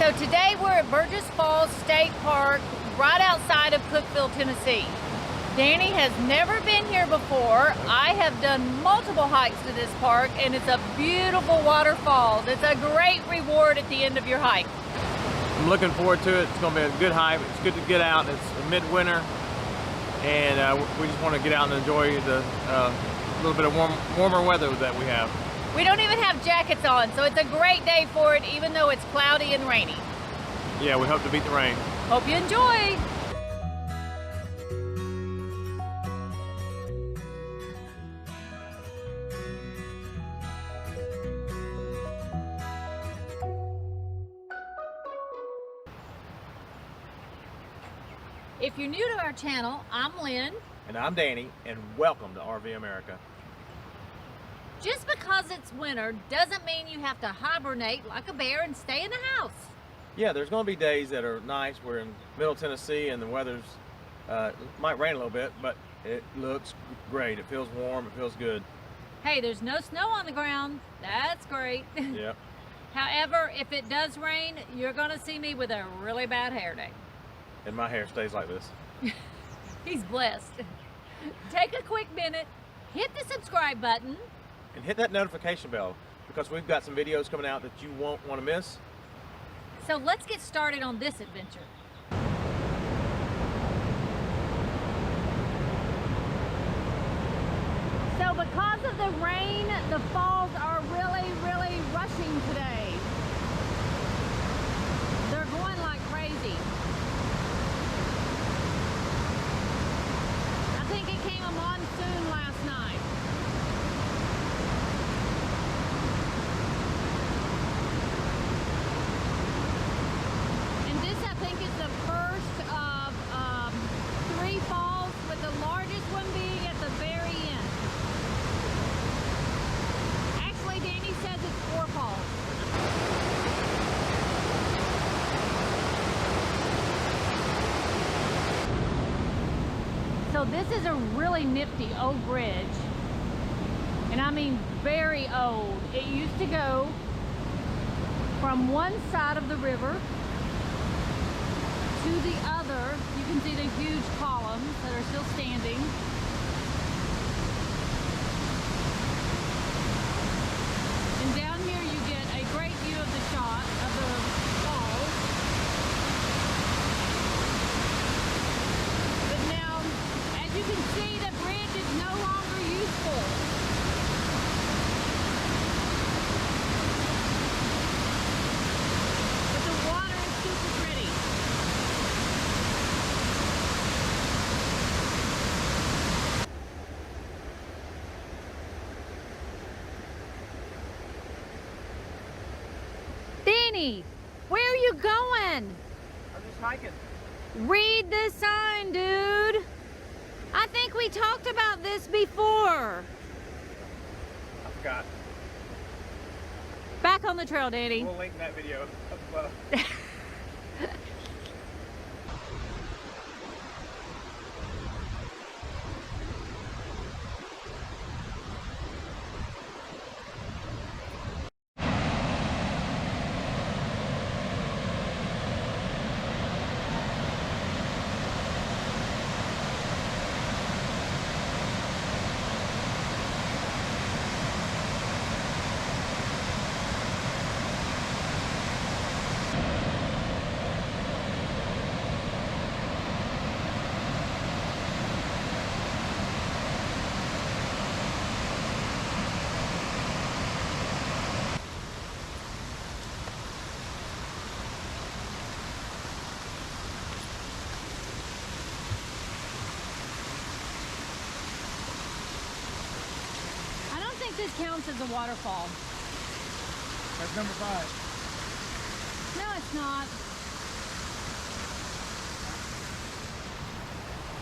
So today we're at Burgess Fall State Park, right outside of Cookeville, Tennessee. Danny has never been here before. I have done multiple hikes to this park, and it's a beautiful waterfall. It's a great reward at the end of your hike. I'm looking forward to it. It's going to be a good hike. It's good to get out. It's midwinter, and we just want to get out and enjoy the little bit of warmer weather that we have. We don't even have jackets on, so it's a great day for it, even though it's cloudy and rainy. Yeah, we hope to beat the rain. Hope you enjoy. If you're new to our channel, I'm Lynn. And I'm Danny, and welcome to RV America. Just because it's winter doesn't mean you have to hibernate like a bear and stay in the house. Yeah, there's going to be days that are nice. We're in Middle Tennessee, and the weather's might rain a little bit, but it looks great. It feels warm. It feels good. Hey, there's no snow on the ground. That's great. Yep. However, if it does rain, you're going to see me with a really bad hair day. And my hair stays like this. He's blessed. Take a quick minute, hit the subscribe button, and hit that notification bell, because we've got some videos coming out that you won't want to miss. So let's get started on this adventure. So because of the rain, the falls are really rushing today. They're going like crazy. I think it came a monsoon last night. And this, I think, is the first of 3 falls, with the largest one being at the very end. Actually, Danny says it's 4 falls. So this is a really nifty old bridge, and I mean very old. It used to go from one side of the river to the other. You can see the huge columns that are still standing. And down here you get a great view of the shot of the falls. But now, as you can see, the bridge is no longer useful. But the water is super pretty. Danny, where are you going? I'm just hiking. Read the sign, dude. I think we talked about this before. I forgot. Back on the trail, Danny. We'll link that video up above. This counts as a waterfall. That's number 5. No, it's not.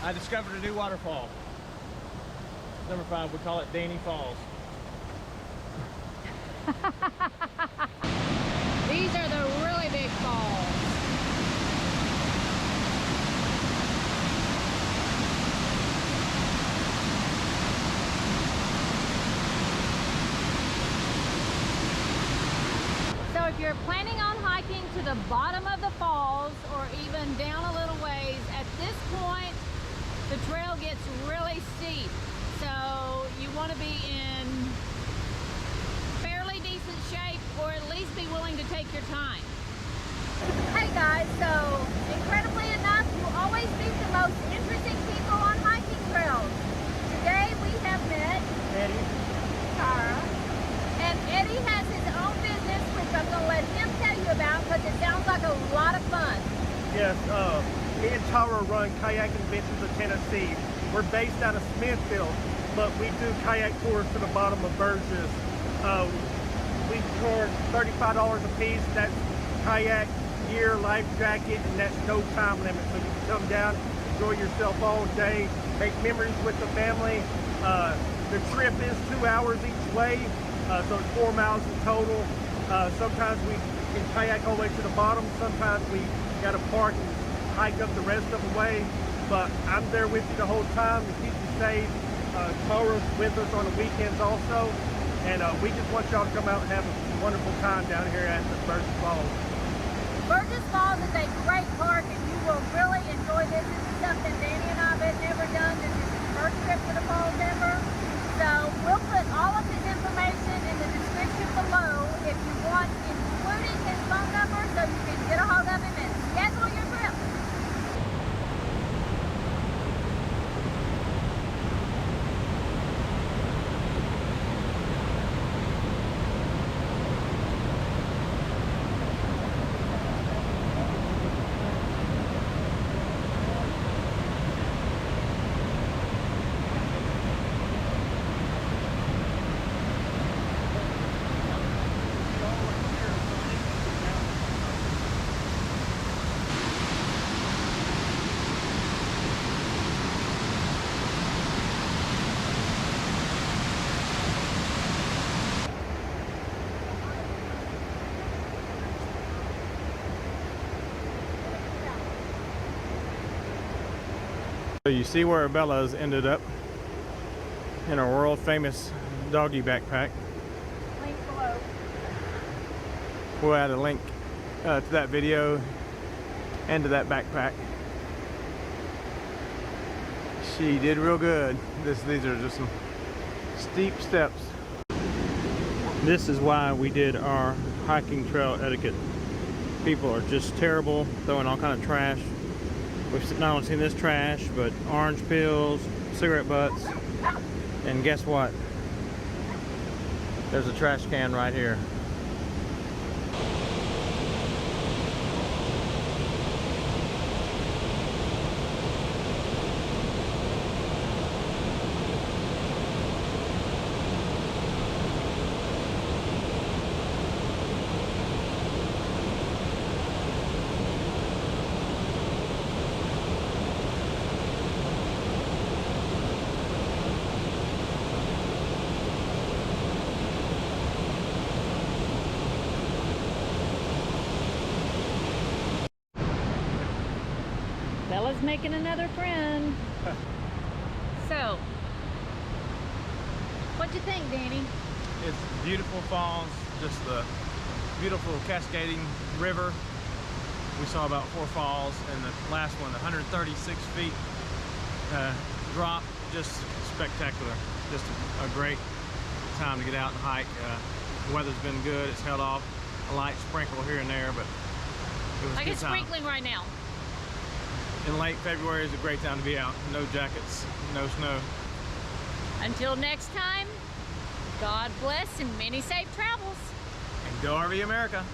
I discovered a new waterfall. Number 5, we call it Danny Falls. These are the really big falls. So if you're planning on hiking hiking to the bottom of the falls or even down a little ways. At this point, the trail gets really steep. So you want to be in fairly decent shape, or at least be willing to take your time. Hey guys, so incredibly enough, you always meet the most interesting people on hiking trails. Today we have met Eddie. Tara, and Eddie has his own business, which I'm going to let him tell you about because it sounds like a lot of fun. Yes, me and Tara run Kayaking Adventures of Tennessee. We're based out of Smithfield, but we do kayak tours to the bottom of Burgess. We charge $35 a piece. That's kayak, gear, life jacket, and that's no time limit. So you can come down, enjoy yourself all day, make memories with the family. The trip is 2 hours each way, so it's 4 miles in total. Sometimes we can kayak all the way to the bottom. Sometimes we got to park and hike up the rest of the way. But I'm there with you the whole time to keep you safe. Tara's with us on the weekends also. And we just want y'all to come out and have a wonderful time down here at the Burgess Falls. Burgess Falls is a great park, and you will really enjoy this. This is something Danny and I have never done. This is his first trip to the falls ever. So we'll put all of his information in the description below if you want, including his phone number, so you can get a hold of him and schedule your trip. So you see where Bella's ended up in our world famous doggy backpack. Link below. We'll add a link to that video and to that backpack. She did real good. These are just some steep steps. This is why we did our hiking trail etiquette. People are just terrible, throwing all kind of trash. We've not only seen this trash, but orange peels, cigarette butts, and guess what? There's a trash can right here. Bella's making another friend. So, what'd you think, Danny? It's beautiful falls, just the beautiful cascading river. We saw about 4 falls, and the last one, 136 feet drop, just spectacular. Just a great time to get out and hike. The weather's been good. It's held off. A light sprinkle here and there, but it was Like a good it's time. sprinkling right now. In late February is a great time to be out. No jackets, no snow. Until next time, God bless and many safe travels. And go RV America.